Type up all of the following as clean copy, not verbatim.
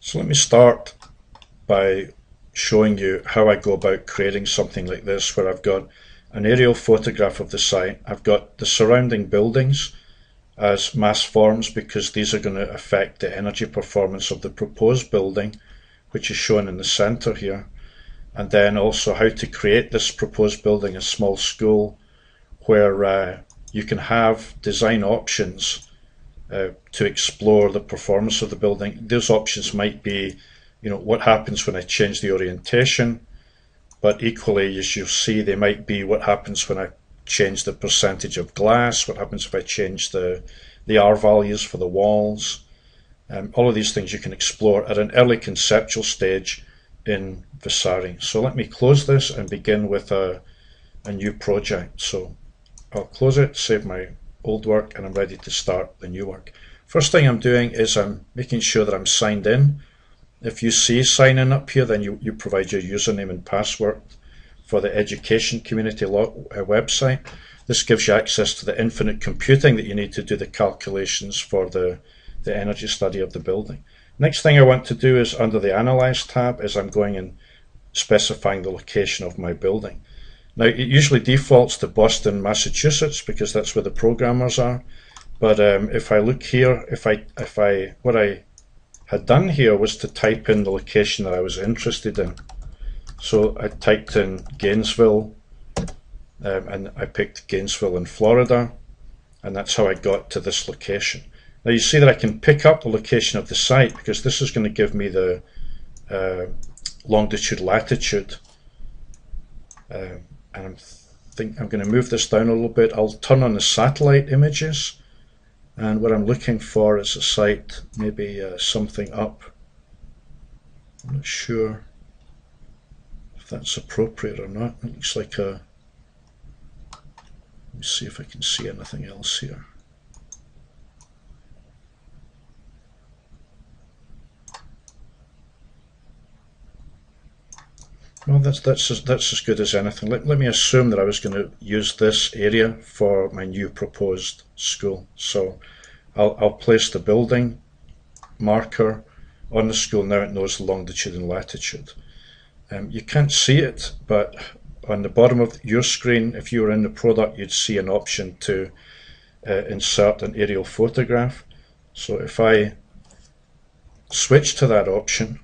So let me start by showing you how I go about creating something like this, where I've got an aerial photograph of the site. I've got the surrounding buildings as mass forms because these are going to affect the energy performance of the proposed building, which is shown in the center here. And then also how to create this proposed building, a small school, where you can have design options to explore the performance of the building. Those options might be, what happens when I change the orientation, but equally, as you'll see, they might be what happens when I change the percentage of glass, what happens if I change the R values for the walls. All of these things you can explore at an early conceptual stage in Vasari. So let me close this and begin with a new project. So I'll close it, save my old work, and I'm ready to start the new work. First thing I'm doing is I'm making sure that I'm signed in. If you see sign in up here, then you provide your username and password for the education community website. This gives you access to the infinite computing that you need to do the calculations for the energy study of the building. Next thing I want to do is under the Analyze tab is I'm going and specifying the location of my building. Now it usually defaults to Boston, Massachusetts, because that's where the programmers are. But if I look here, what I had done here was to type in the location that I was interested in. So I typed in Gainesville, and I picked Gainesville in Florida, and that's how I got to this location. Now you see that I can pick up the location of the site because this is going to give me the longitude, latitude. And I'm going to move this down a little bit. I'll turn on the satellite images, and what I'm looking for is a site, maybe something up. I'm not sure if that's appropriate or not. It looks like a... Let me see if I can see anything else here. Well, that's as good as anything. Let me assume that I was going to use this area for my new proposed school. So I'll place the building marker on the school. Now it knows the longitude and latitude. You can't see it, but on the bottom of your screen, if you were in the product, you'd see an option to insert an aerial photograph. So if I switch to that option,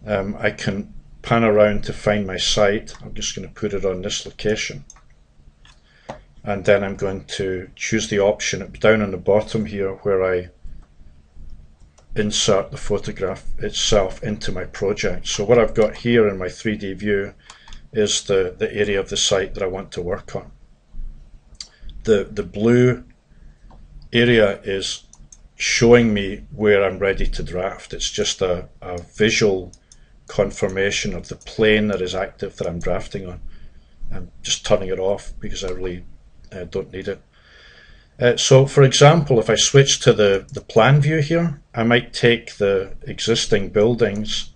I can pan around to find my site. I'm just going to put it on this location, and then I'm going to choose the option down on the bottom here where I insert the photograph itself into my project. So what I've got here in my 3D view is the area of the site that I want to work on. The blue area is showing me where I'm ready to draft. It's just a visual confirmation of the plane that is active that I'm drafting on. I'm just turning it off because I really don't need it. So for example, if I switch to the plan view here, I might take the existing buildings.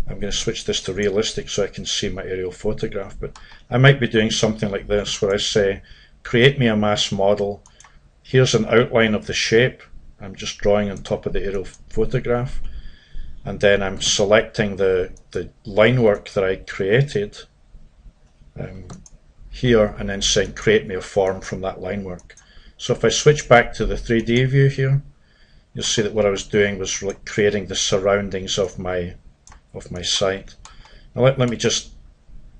I'm going to switch this to realistic so I can see my aerial photograph, but I might be doing something like this where I say, create me a mass model. Here's an outline of the shape. I'm just drawing on top of the aerial photograph. And then I'm selecting the line work that I created here, and then saying create me a form from that line work. So if I switch back to the 3D view here, you'll see that what I was doing was like creating the surroundings of my site. Now let me just,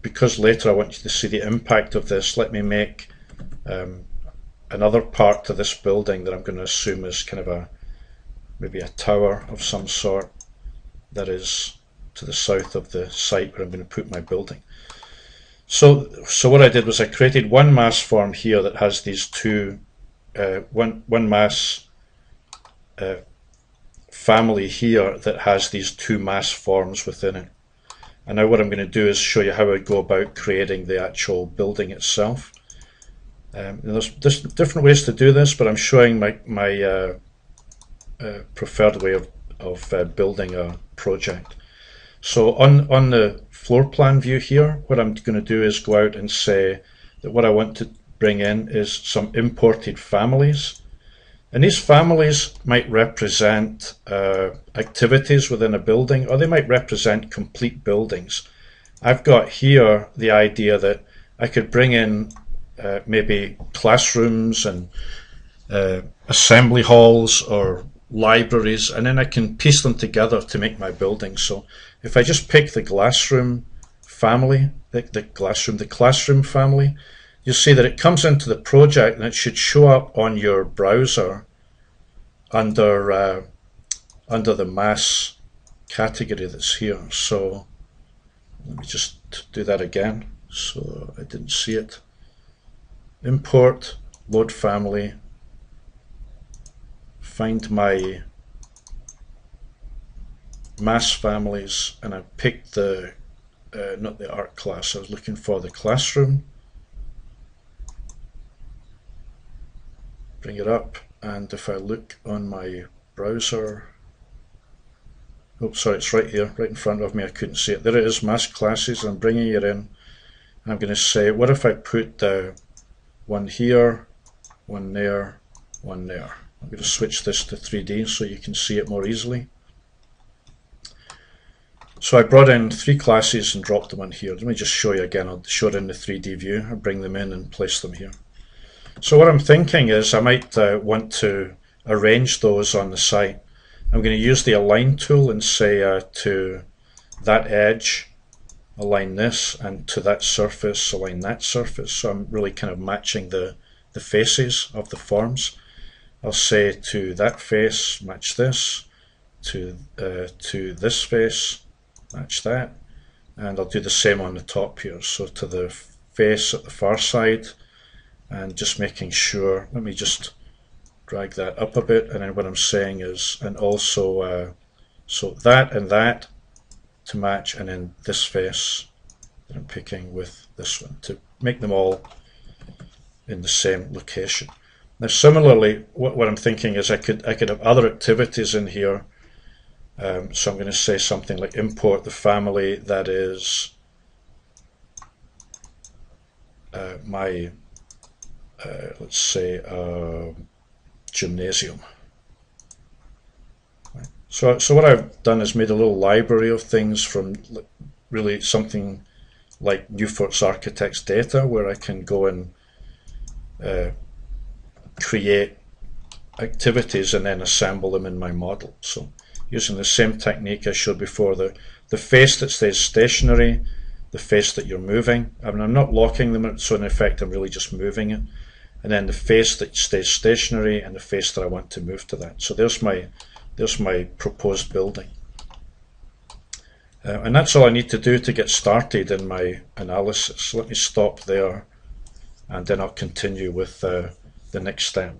because later I want you to see the impact of this, let me make another part to this building that I'm going to assume is kind of maybe a tower of some sort that is to the south of the site where I'm going to put my building. So what I did was I created one mass form here that has these two, one mass family here that has these two mass forms within it. And now what I'm going to do is show you how I go about creating the actual building itself. There's different ways to do this, but I'm showing my preferred way of building a project. So on the floor plan view here, what I'm going to do is go out and say that what I want to bring in is some imported families. And these families might represent activities within a building, or they might represent complete buildings. I've got here the idea that I could bring in maybe classrooms and assembly halls or libraries, and then I can piece them together to make my building. So if I just pick the Glassroom family, the classroom family, you'll see that it comes into the project and it should show up on your browser under the mass category that's here. So let me just do that again so I didn't see it. Import, load family, find my mass families, and I picked the not the art class, I was looking for the classroom. Bring it up, and if I look on my browser, oh sorry, it's right here, right in front of me, I couldn't see it. There it is, mass classes. I'm bringing it in. I'm going to say, what if I put one here, one there, one there. I'm going to switch this to 3D so you can see it more easily. So I brought in 3 classes and dropped them in here. Let me just show you again. I'll show it in the 3D view. I bring them in and place them here. So what I'm thinking is I might want to arrange those on the site. I'm going to use the Align tool and say to that edge, align this, and to that surface, align that surface. So I'm really kind of matching the faces of the forms. I'll say to that face, match this, to this face, match that, and I'll do the same on the top here. So to the face at the far side, and just making sure, let me just drag that up a bit, and then what I'm saying is, and also so that and that to match, and then this face that I'm picking with this one to make them all in the same location. Now similarly, what I'm thinking is I could have other activities in here. So I'm going to say something like import the family that is my let's say gymnasium. Right. So what I've done is made a little library of things from really something like Newfort's Architects data, where I can go and create activities and then assemble them in my model. So using the same technique I showed before, the face that stays stationary, the face that you're moving. I mean, I'm not locking them, so in effect I'm really just moving it. And then the face that stays stationary and the face that I want to move to that. So there's my proposed building. And that's all I need to do to get started in my analysis. So let me stop there, and then I'll continue with the next step.